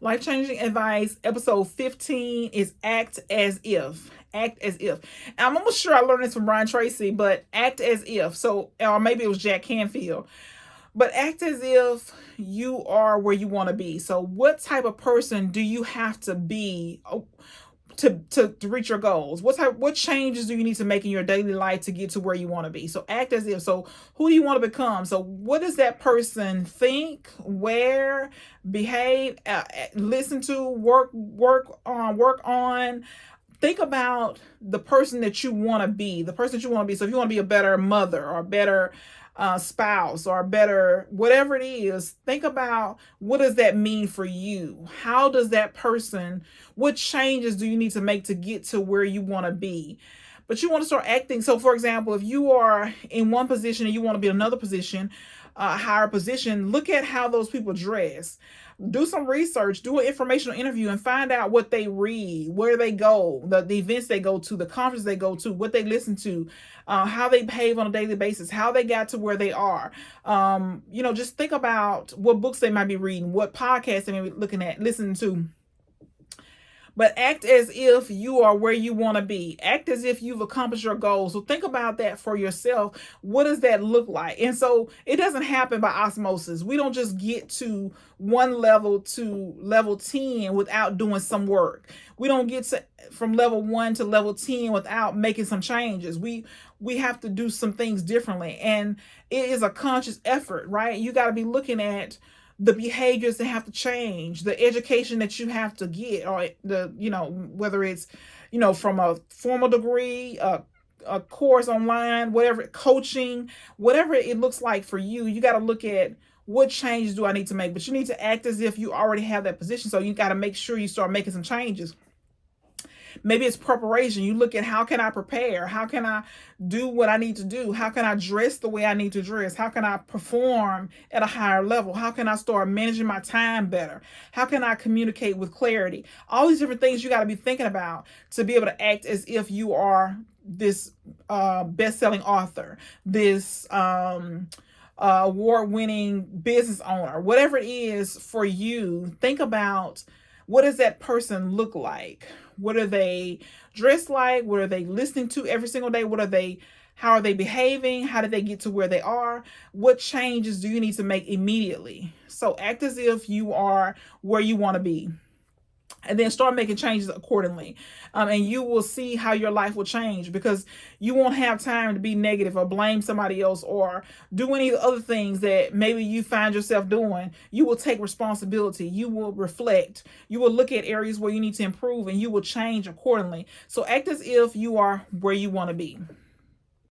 Life changing advice, episode 15 is act as if. Act as if. And I'm almost sure I learned this from Brian Tracy, but act as if. So, or maybe it was Jack Canfield. But act as if you are where you want to be. So, what type of person do you have to be to reach your goals? What changes do you need to make in your daily life to get to where you want to be? So act as if. So who do you want to become? So what does that person think, wear, behave, listen to, work on? Think about the person that you want to be, the person that you want to be. So if you want to be a better mother or a better spouse or a better whatever it is, think about what does that mean for you? How does that person, what changes do you need to make to get to where you want to be? But you want to start acting. So for example, if you are in one position and you want to be in another position, a higher position, look at how those people dress. Do some research, do an informational interview, and find out what they read, where they go, the events they go to, the conference they go to, what they listen to, how they behave on a daily basis, how they got to where they are. Just think about what books they might be reading, what podcasts they may be looking at, listening to. But act as if you are where you want to be. Act as if you've accomplished your goals. So think about that for yourself. What does that look like? And so it doesn't happen by osmosis. We don't just get to one level to level 10 without doing some work. We don't get from level 1 to level 10 without making some changes. We have to do some things differently. And it is a conscious effort, right? You got to be looking at the behaviors that have to change, the education that you have to get, or whether it's, from a formal degree, a course online, whatever, coaching, whatever it looks like for you, you got to look at what changes do I need to make. But you need to act as if you already have that position. So you got to make sure you start making some changes. Maybe it's preparation. You look at how can I prepare? How can I do what I need to do? How can I dress the way I need to dress? How can I perform at a higher level? How can I start managing my time better? How can I communicate with clarity? All these different things you got to be thinking about to be able to act as if you are this best-selling author, this award-winning business owner, whatever it is for you. Think about, what does that person look like? What are they dressed like? What are they listening to every single day? How are they behaving? How did they get to where they are? What changes do you need to make immediately? So act as if you are where you want to be. And then start making changes accordingly. And you will see how your life will change, because you won't have time to be negative or blame somebody else or do any of the other things that maybe you find yourself doing. You will take responsibility. You will reflect. You will look at areas where you need to improve, and you will change accordingly. So act as if you are where you want to be.